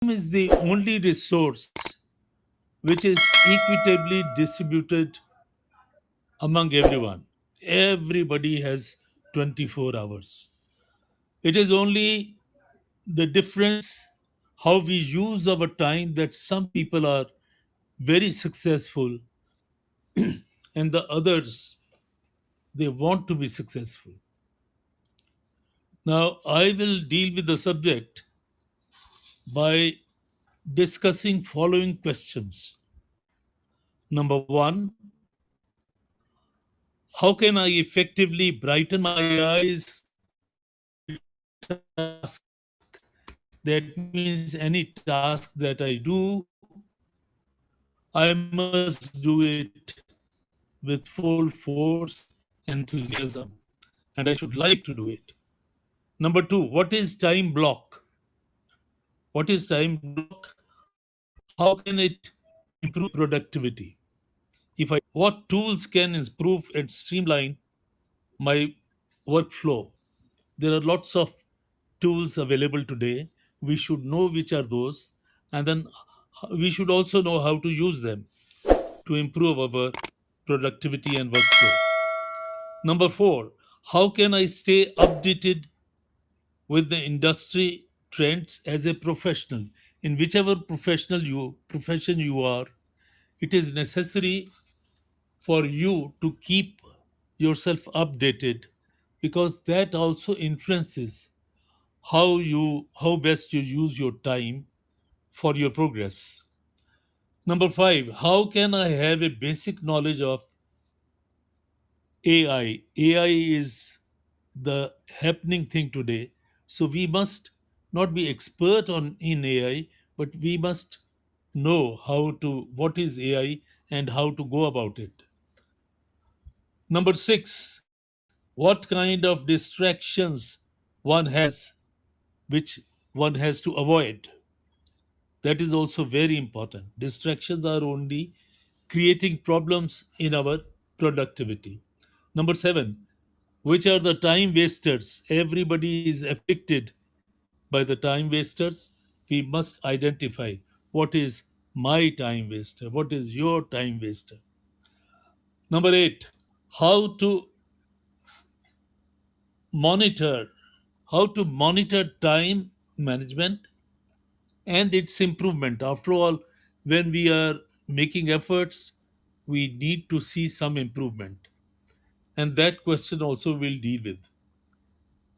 is the only resource which is equitably distributed among everyone. Everybody has 24 hours. It is only the difference how we use our time that some people are very successful and the others they want to be successful. Now I will deal with the subject by discussing following questions. Number 1, how can I effectively brighten my eyes that means any task that I do, I must do it with full force and enthusiasm, and I should like to do it. Number 2, what is time block? What is time block? How can it improve productivity? What tools can improve and streamline my workflow? There are lots of tools available today. We should know which are those, and then we should also know how to use them to improve our productivity and workflow. Number 4, how can I stay updated with the industry trends as a professional? In whichever profession you are, it is necessary for you to keep yourself updated because that also influences how best you use your time for your progress. Number 5, how can I have a basic knowledge of AI? AI is the happening thing today. So we must not be expert on in AI, but we must know what is AI and how to go about it. Number 6, what kind of distractions one has which one has to avoid? That is also very important. Distractions are only creating problems in our productivity. Number 7, which are the time wasters? Everybody is afflicted by the time wasters. We must identify what is my time waster, what is your time waster. Number 8, how to monitor how to monitor time management and its improvement. After all, when we are making efforts, we need to see some improvement. And that question also we'll deal with.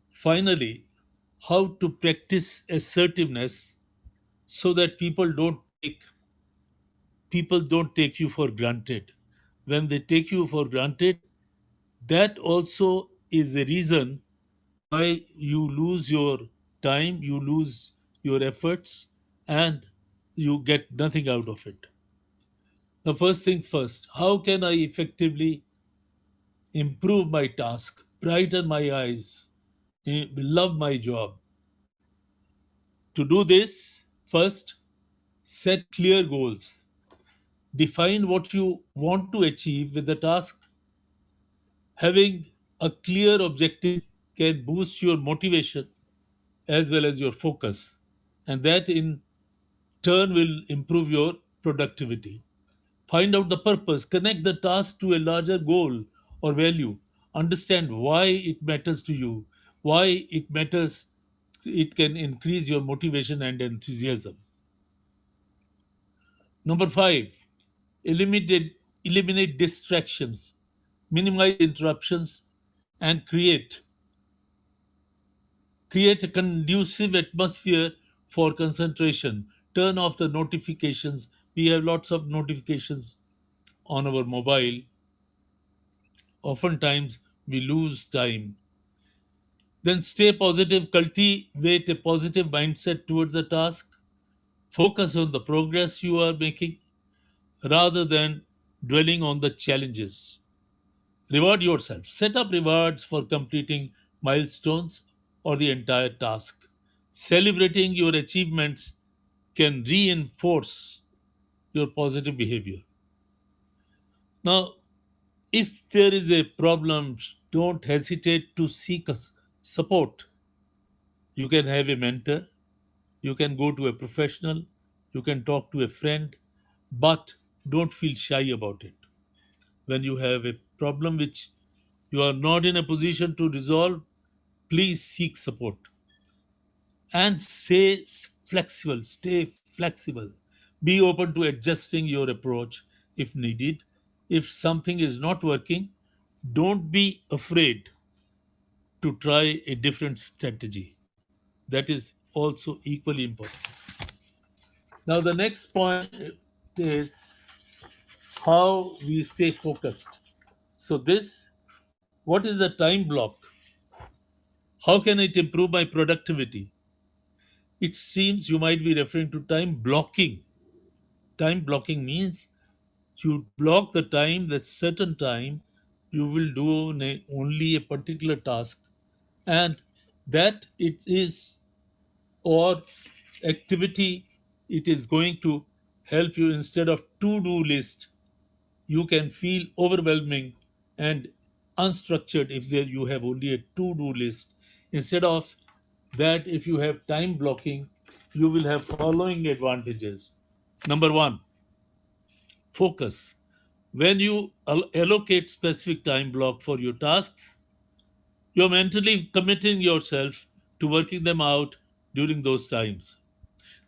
Finally, how to practice assertiveness so that people don't take you for granted. When they take you for granted, that also is the reason why you lose your time, you lose your efforts, and you get nothing out of it. The first things first, how can I effectively improve my task, brighten my eyes, love my job? To do this, first, set clear goals. Define what you want to achieve with the task. Having a clear objective can boost your motivation as well as your focus, and that in turn will improve your productivity. Find out the purpose, connect the task to a larger goal or value, understand why it matters to you, why it matters, it can increase your motivation and enthusiasm. Number 5, eliminate distractions, minimize interruptions, and create a conducive atmosphere for concentration. Turn off the notifications. We have lots of notifications on our mobile. Oftentimes we lose time. Then stay positive, cultivate a positive mindset towards the task, focus on the progress you are making rather than dwelling on the challenges. Reward yourself. Set up rewards for completing milestones or the entire task. Celebrating your achievements can reinforce your positive behavior. Now, if there is a problem, don't hesitate to seek support. You can have a mentor, You can go to a professional, you can talk to a friend, but don't feel shy about it. When you have a problem which you are not in a position to resolve, please seek support and stay flexible. Be open to adjusting your approach if needed. If something is not working, don't be afraid to try a different strategy. That is also equally important. Now, the next point is how we stay focused. So, what is a time block? How can it improve my productivity? It seems you might be referring to time blocking. Time blocking means you block the time, that certain time you will do only a particular task, and that it is, or activity, it is going to help you. Instead of to-do list, you can feel overwhelming and unstructured if there you have only a to-do list. Instead of that, if you have time blocking, you will have following advantages. Number one, focus. When you allocate specific time block for your tasks, you're mentally committing yourself to working them out during those times.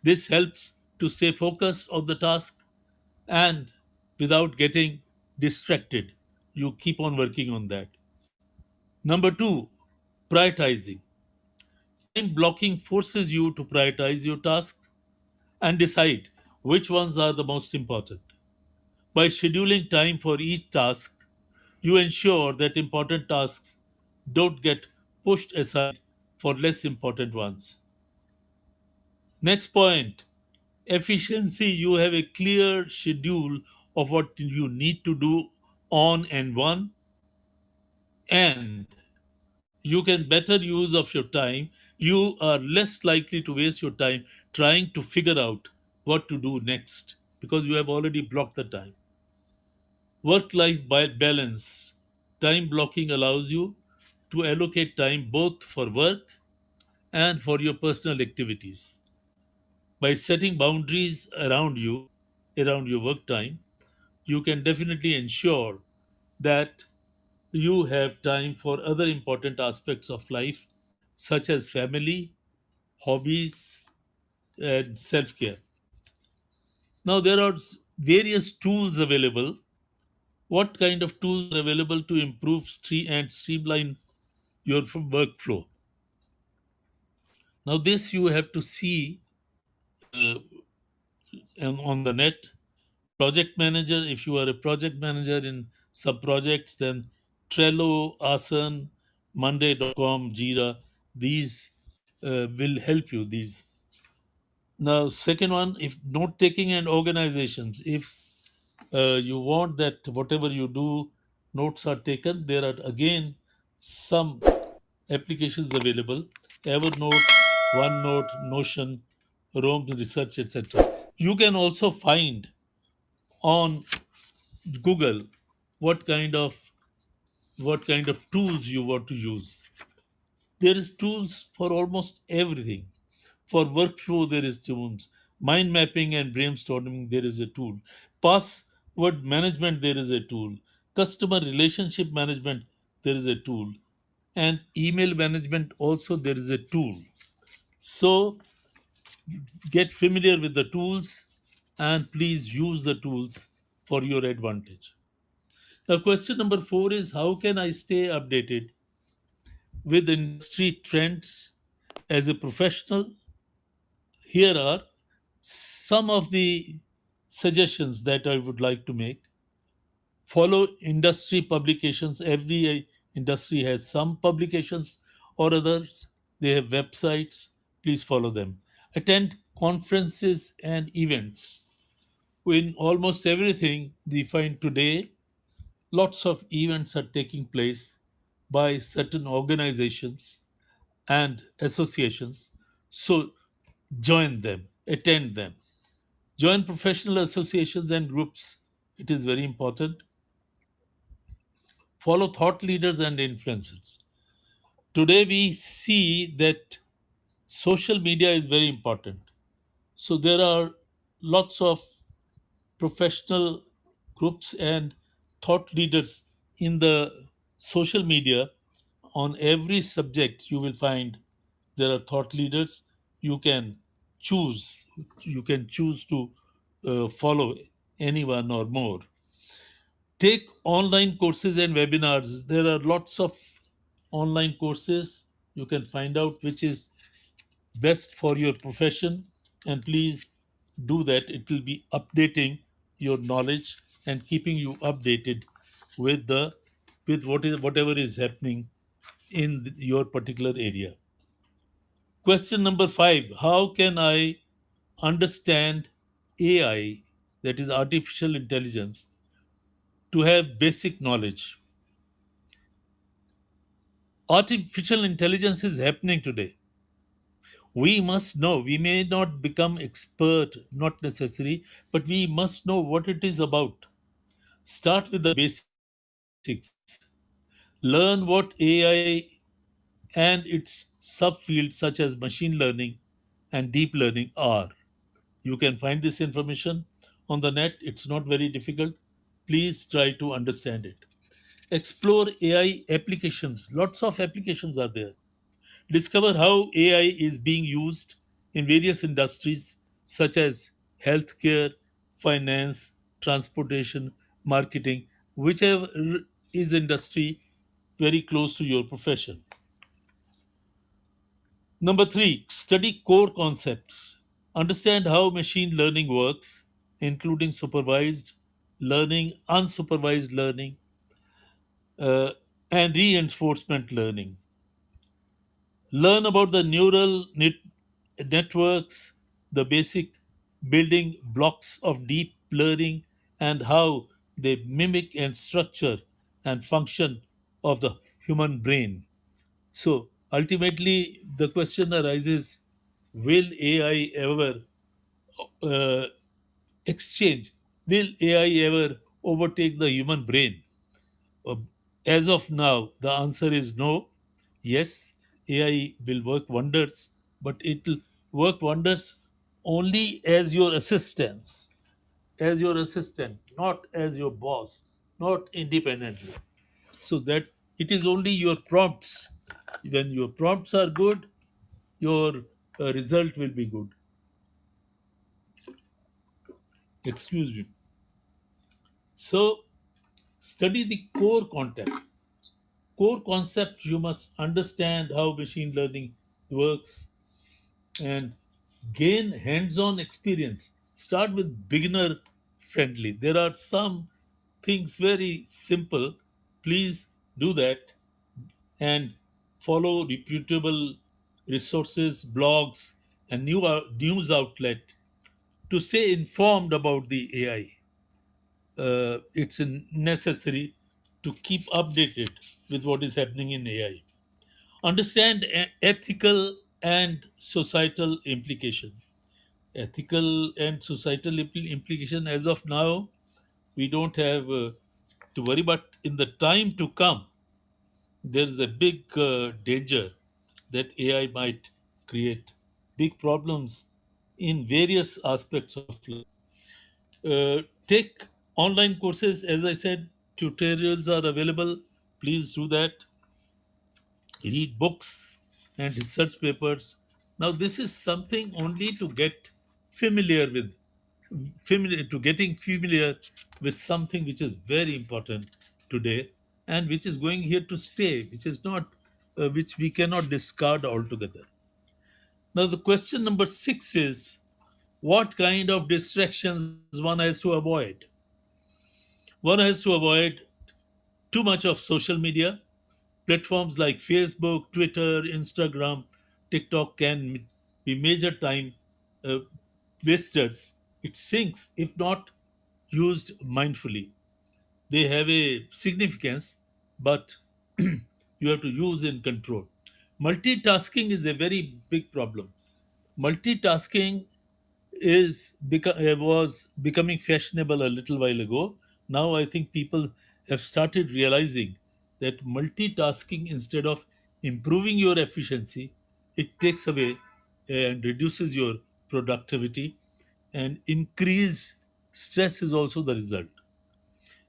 This helps to stay focused on the task and without getting distracted. You keep on working on that. Number two, prioritizing. Time blocking forces you to prioritize your tasks and decide which ones are the most important. By scheduling time for each task, you ensure that important tasks don't get pushed aside for less important ones. Next point, efficiency. You have a clear schedule of what you need to do on and when, and you can better use of your time. You are less likely to waste your time trying to figure out what to do next because you have already blocked the time. Work life balance. Time blocking allows you to allocate time both for work and for your personal activities. By setting boundaries around your work time, you can definitely ensure that you have time for other important aspects of life, such as family, hobbies, and self care. Now, there are various tools available. What kind of tools are available to improve and streamline your workflow? Now, this you have to see uh, on the net. Project manager, if you are a project manager in some projects, then Trello, Asana, Monday.com, Jira, these will help you. These. Now, second one, if note taking and organizations, if you want that whatever you do, notes are taken, there are again some applications available: Evernote, OneNote, Notion, Rome Research, etc. You can also find on Google what kind of tools you want to use. There is tools for almost everything. For workflow, there is tools. Mind mapping and brainstorming, there is a tool. Password management, there is a tool. Customer relationship management, there is a tool. And email management, also, there is a tool. So, get familiar with the tools and please use the tools for your advantage. Now, question number four is, how can I stay updated with industry trends as a professional? Here are some of the suggestions that I would like to make. Follow industry publications. Every industry has some publications or others. They have websites. Please follow them. Attend conferences and events. In almost everything we find today, lots of events are taking place by certain organizations and associations. So join them, attend them. Join professional associations and groups. It is very important. Follow thought leaders and influencers. Today we see that social media is very important. So there are lots of professional groups and thought leaders in the social media. On every subject you will find there are thought leaders. You can choose to follow anyone or more. Take online courses and webinars. There are lots of online courses. You can find out which is best for your profession, and please do that. It will be updating your knowledge and keeping you updated with the with whatever is happening in your particular area. Question number 5: how can I understand AI, that is artificial intelligence, to have basic knowledge? Artificial intelligence is happening today. We must know. We may not become expert, not necessary, but we must know what it is about. Start with the basics. Learn what AI and its subfields such as machine learning and deep learning are. You can find this information on the net. It's not very difficult. Please try to understand it. Explore AI applications. Lots of applications are there. Discover how AI is being used in various industries such as healthcare, finance, transportation, marketing, whichever is industry very close to your profession. Number 3, study core concepts. Understand how machine learning works, including supervised learning, unsupervised learning, uh, and reinforcement learning. Learn about the networks, the basic building blocks of deep learning, and how they mimic and structure and function of the human brain. So ultimately, the question arises: will AI ever uh, exchange? Will AI ever overtake the human brain? Uh, as of now, the answer is no. Yes, AI will work wonders, but it will work wonders only as your assistant, not as your boss, not independently. So that it is only your prompts. When your prompts are good, your result will be good. Excuse me. So study the core concept. You must understand how machine learning works and gain hands-on experience. Start with beginner friendly. There are some things very simple. Please do that and follow reputable resources, blogs, and news outlet to stay informed about the AI. It's necessary to keep updated with what is happening in AI. Understand ethical and societal implication. Ethical and societal implication, as of now, we don't have to worry, but in the time to come, there is a big danger that AI might create big problems in various aspects of life. Take online courses. As I said, tutorials are available. Please do that. Read books and research papers. Now, this is something only to get familiar with, getting familiar with something which is very important today and which is going here to stay, which is not, which we cannot discard altogether. Now, the question number 6 is: what kind of distractions one has to avoid? One has to avoid too much of social media. Platforms like Facebook, Twitter, Instagram, TikTok can be major time uh, wasters. It sinks if not used mindfully. They have a significance, but you have to use in control. Multitasking is a very big problem. Multitasking was becoming fashionable a little while ago. Now I think people have started realizing that multitasking, instead of improving your efficiency, it takes away and reduces your productivity, and increase stress is also the result.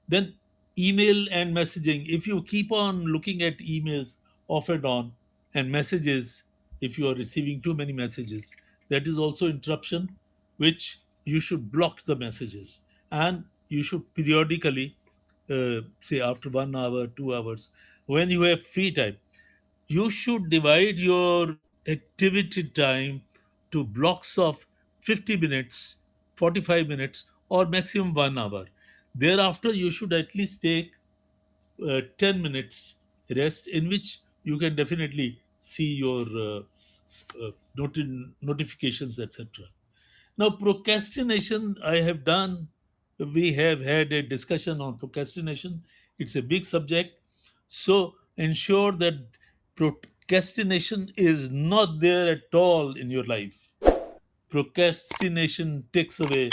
Then email and messaging. If you keep on looking at emails off and on, and messages, if you are receiving too many messages, that is also interruption, which you should block the messages. And you should periodically, say after 1 hour, 2 hours, when you have free time, you should divide your activity time to blocks of 50 minutes, 45 minutes, or maximum 1 hour. Thereafter, you should at least take 10 minutes rest, in which you can definitely see your notifications, etc. Now, procrastination, I have done, we have had a discussion on procrastination. It's a big subject. So, ensure that procrastination is not there at all in your life. Procrastination takes away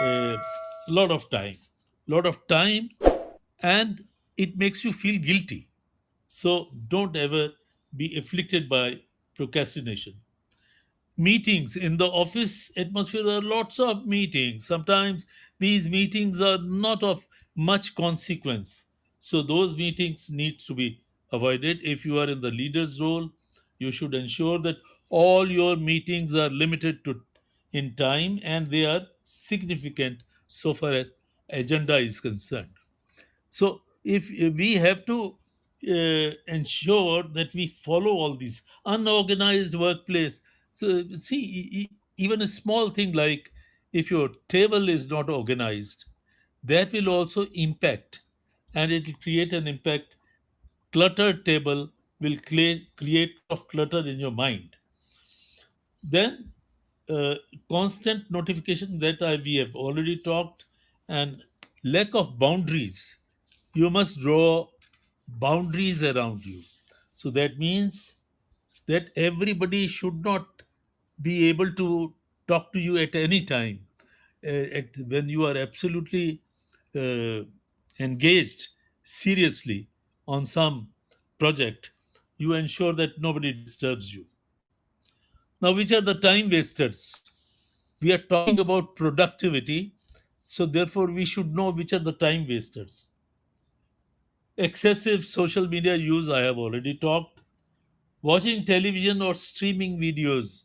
a lot of time, and it makes you feel guilty. So, don't ever be afflicted by procrastination. Meetings in the office atmosphere, there are lots of meetings. Sometimes these meetings are not of much consequence, so those meetings need to be avoided. If you are in the leader's role, you should ensure that all your meetings are limited to in time, and they are significant so far as agenda is concerned. So if we have to ensure that we follow all these unorganized workplace. So see, even a small thing like if your table is not organized, that will also impact, and it will create an impact. Cluttered table will create of clutter in your mind. Then uh, constant notification, that we have already talked, and lack of boundaries. You must draw boundaries around you. So that means that everybody should not be able to talk to you at any time. When you are absolutely uh, engaged seriously on some project, you ensure that nobody disturbs you. Now, which are the time wasters? We are talking about productivity, so therefore we should know which are the time wasters. Excessive social media use, I have already talked. Watching television or streaming videos.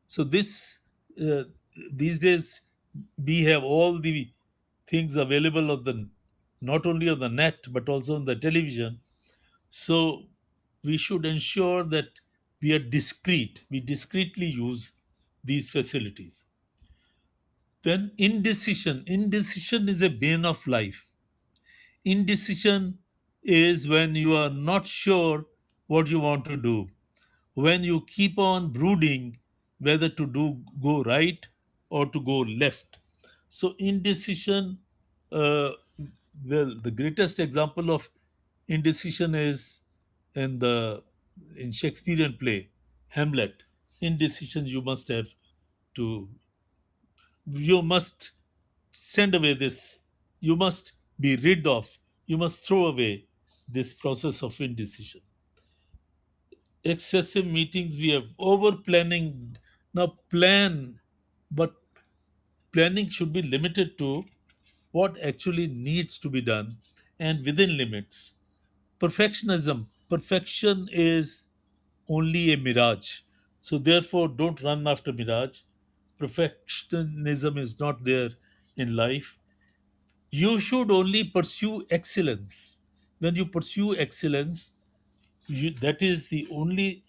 So uh, these days we have all the things available on the, not only on the net but also on the television. So we should ensure that we are discreet. We discreetly use these facilities. Then indecision. Indecision is a bane of life. Indecision is when you are not sure what you want to do, when you keep on brooding whether to do go right or to go left. So indecision, uh, well, the greatest example of indecision is in the in Shakespearean play Hamlet. Indecision, you must have to, you must send away this, you must be rid of, you must throw away this process of indecision. Excessive meetings, we have over planning. Now plan, but planning should be limited to what actually needs to be done and within limits. Perfection is only a mirage, so therefore don't run after mirage. Perfectionism is not there in life. You should only pursue excellence. When you pursue excellence, that is the only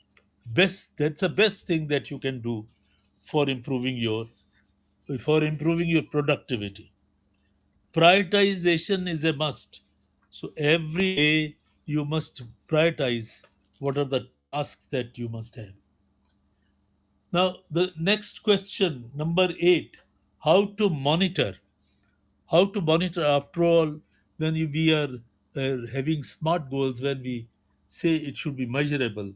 best, that's the best thing that you can do for improving your, for improving your productivity. Prioritization is a must. So every day you must prioritize what are the tasks that you must have. Now the next question, number 8, how to monitor. How to monitor, after all, when we are having smart goals, when we say it should be measurable,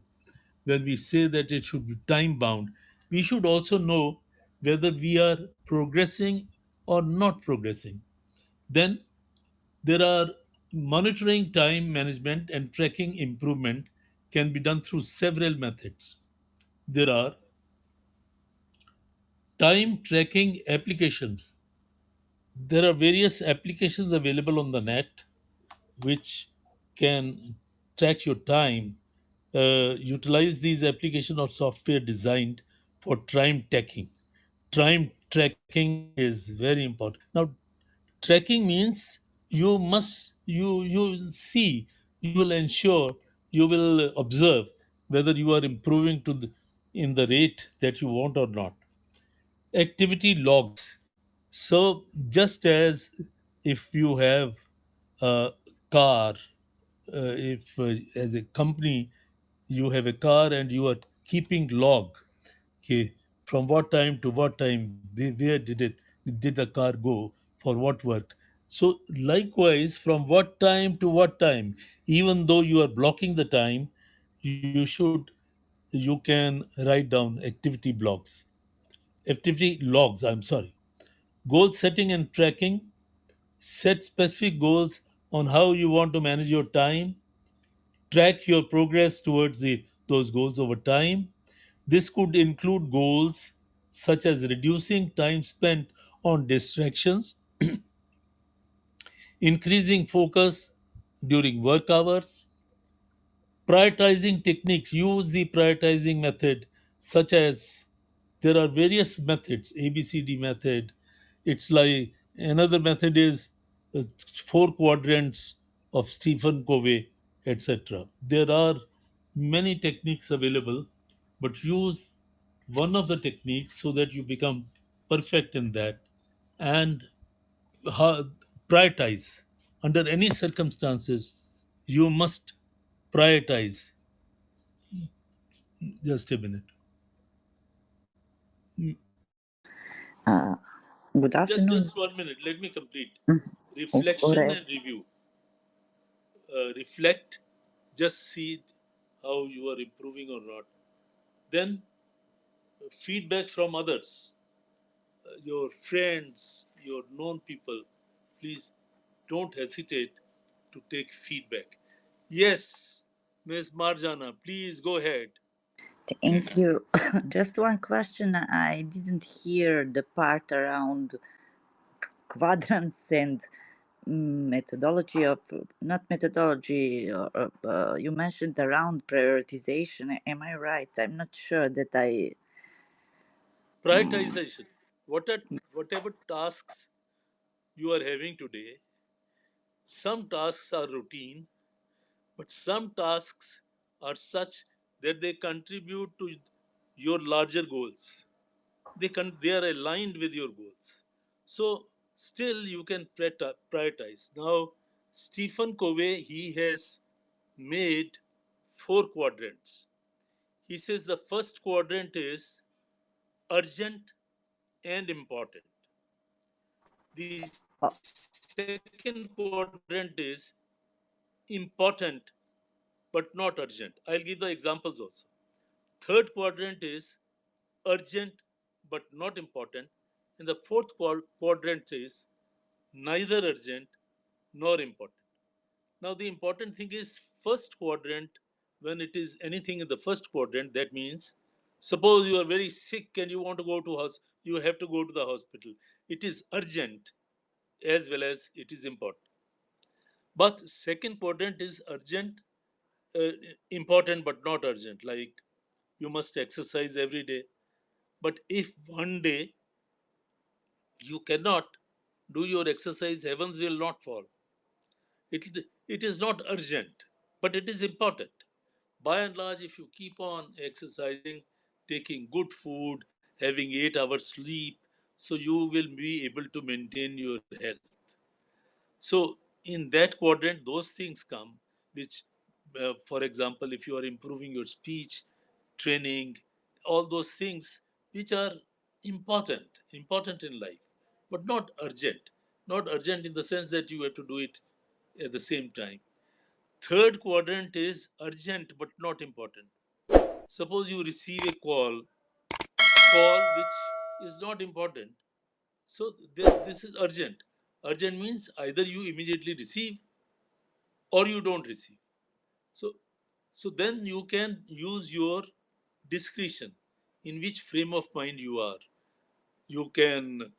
when we say that it should be time bound, we should also know whether we are progressing or not progressing. Then there are monitoring time management and tracking improvement can be done through several methods. There are Time tracking applications. There are various applications available on the net which can track your time. Utilize these applications or software designed for time tracking. Time tracking is very important. Now, tracking means you will see, you will ensure, you will observe whether you are improving in the rate that you want or not. Activity logs. So just as if you have a car, if as a company you have a car and you are keeping log, okay, from what time to what time, where did the car go, for what work. So likewise, from what time to what time, even though you are blocking the time, you can write down activity blocks, activity logs, I'm sorry. Goal setting and tracking. Set specific goals on how you want to manage your time. Track your progress towards those goals over time. This could include goals such as reducing time spent on distractions, increasing focus during work hours, prioritizing techniques. Use the prioritizing method, such as there are various methods, ABCD method. It's like another method is uh, four quadrants of Stephen Covey, etc. There are many techniques available, but use one of the techniques so that you become perfect in that. And ha- prioritize. Under any circumstances, you must prioritize. Just a minute. Uh, Good afternoon. Just 1 minute. Let me complete. All Reflection right. and review. Reflect. Just see how you are improving or not. Then feedback from others, your friends, your known people. Please don't hesitate to take feedback. Yes, Ms. Marjana, please go ahead. Thank you. Just one question. I didn't hear the part around quadrants and methodology of, not methodology, you mentioned around prioritization. Am I right? I'm not sure that I. Prioritization. Whatever tasks you are having today, some tasks are routine, but some tasks are such that they contribute to your larger goals. They are aligned with your goals. So still you can prioritize. Now Stephen Covey, he has made four quadrants. He says the first quadrant is urgent and important. The second quadrant is important but not urgent. I'll give the examples also. Third quadrant is urgent but not important. And the fourth quadrant is neither urgent nor important. Now, the important thing is first quadrant, when it is anything in the first quadrant, that means suppose you are very sick and you want to go to you have to go to the hospital. It is urgent as well as it is important. But second quadrant is urgent, uh, important but not urgent. Like you must exercise every day. But if one day you cannot do your exercise, heavens will not fall. It is not urgent, but it is important. By and large, if you keep on exercising, taking good food, having 8 hours sleep, so you will be able to maintain your health. So in that quadrant, those things come, which, for example, if you are improving your speech, training, all those things which are important in life, but not urgent. Not urgent in the sense that you have to do it at the same time. Third quadrant is urgent but not important. Suppose you receive a call which is not important. So this is urgent. Urgent means either you immediately receive or you don't receive. So then you can use your discretion in which frame of mind you are. You can,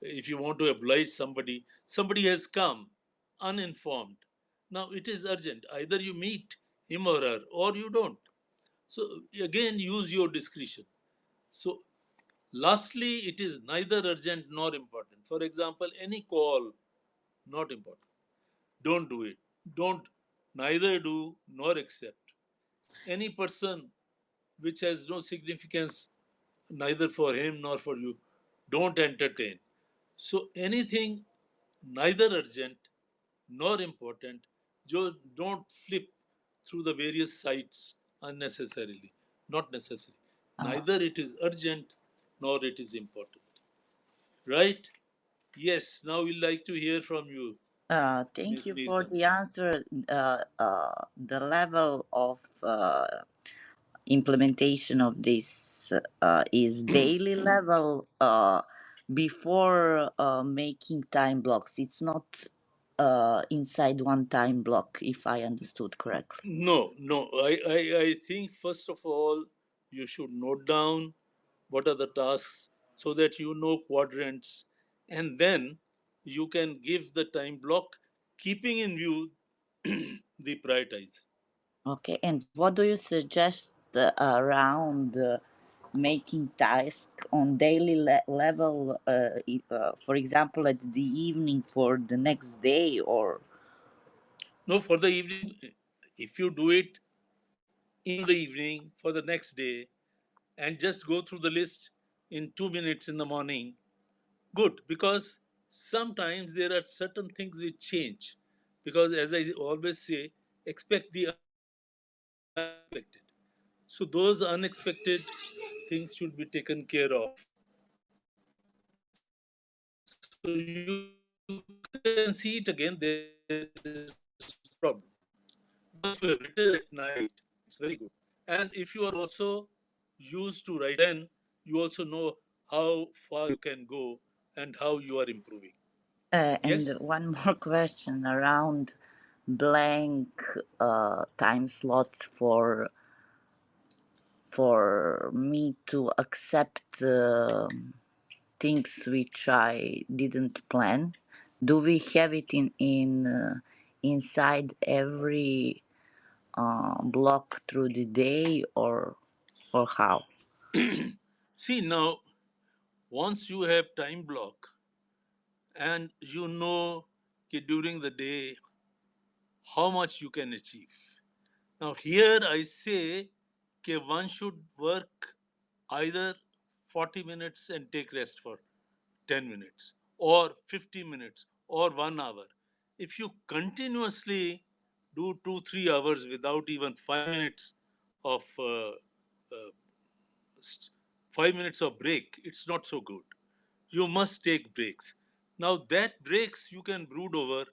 if you want to oblige somebody, somebody has come uninformed. Now it is urgent. Either you meet him or her, or you don't. So again, use your discretion. So lastly, it is neither urgent nor important. For example, any call, not important. Don't do it. Don't neither do nor accept. Any person which has no significance neither for him nor for you, don't entertain. So anything neither urgent nor important, don't flip through the various sites unnecessarily. Not necessary. Uh, Neither it is urgent nor it is important. Right? Yes, now we'd like to hear from you, thank Ms. you for Neetam. the answer. The level of implementation of this is daily level before making time blocks. It's not inside one time block, if I understood correctly. No, no. I think first of all, you should note down what are the tasks so that you know quadrants, and then you can give the time block, keeping in view the prioritize. Okay, and what do you suggest around making tasks on daily level, for example, at the evening for the next day, or No, for the evening, if you do it in the evening for the next day and just go through the list in 2 minutes in the morning, good, because sometimes there are certain things which change. Because as I always say, expect the unexpected. So those unexpected things should be taken care of. So you can see it again, there is no problem. Once you have written at night, it's very good. And if you are also used to writing, then you also know how far you can go and how you are improving. Yes? and one more question around blank time slots for me to accept things which I didn't plan. Do we have it in inside every block through the day, or how? See, now, once you have time block and you know during the day how much you can achieve. Now, here I say one should work either 40 minutes and take rest for 10 minutes, or 50 minutes, or 1 hour. If you continuously do 2 3 hours without even 5 minutes of 5 minutes of break, it's not so good. You must take breaks. Now that breaks you can brood over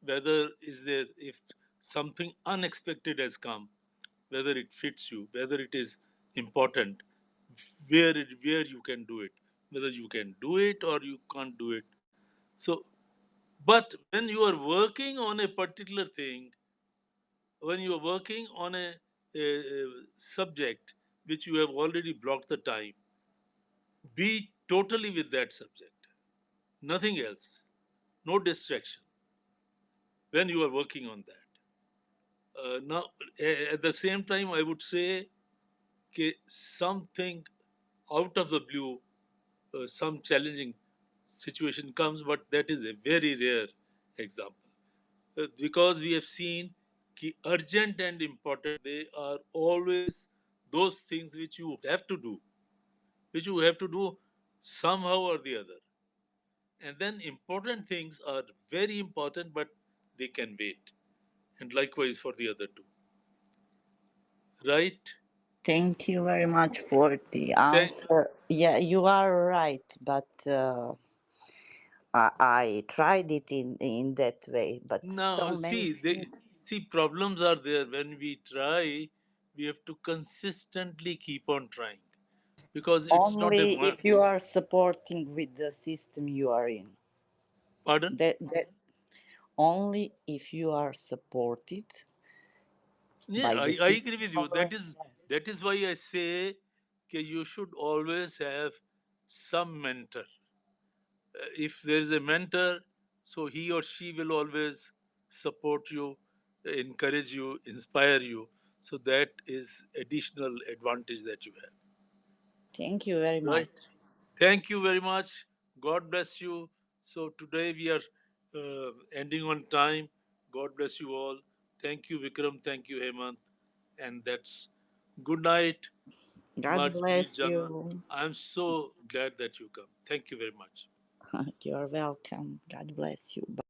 whether is there, if something unexpected has come, whether it fits you, whether it is important, where you can do it, whether you can do it or you can't do it. So, but when you are working on a particular thing, when you are working on a subject which you have already blocked the time, be totally with that subject, nothing else, no distraction when you are working on that. Now, at the same time, I would say something out of the blue, some challenging situation comes, but that is a very rare example. Because we have seen urgent and important, they are always those things which you have to do somehow or the other. And then important things are very important, but they can wait. And likewise for the other two. Right? Thank you very much for the Thank, answer. Yeah, you are right, but I tried it in that way, but so now, many things. see, problems are there. When we try, we have to consistently keep on trying because it's not a Only one. if you are supporting with the system you are in. Pardon? That only if you are supported Yeah, by the I system. agree with you. That is why I say you should always have some mentor. if there is a mentor, so he or she will always support you, encourage you, inspire you. So that is additional advantage that you have. Thank you very Right. much. Thank you very much. God bless you. So today we are ending on time. God bless you all. Thank you, Vikram. Thank you, Hemant. And that's good night, God Marjorie, bless Jana. you. I'm so glad that you come. Thank you very much. You're welcome. God bless you. Bye.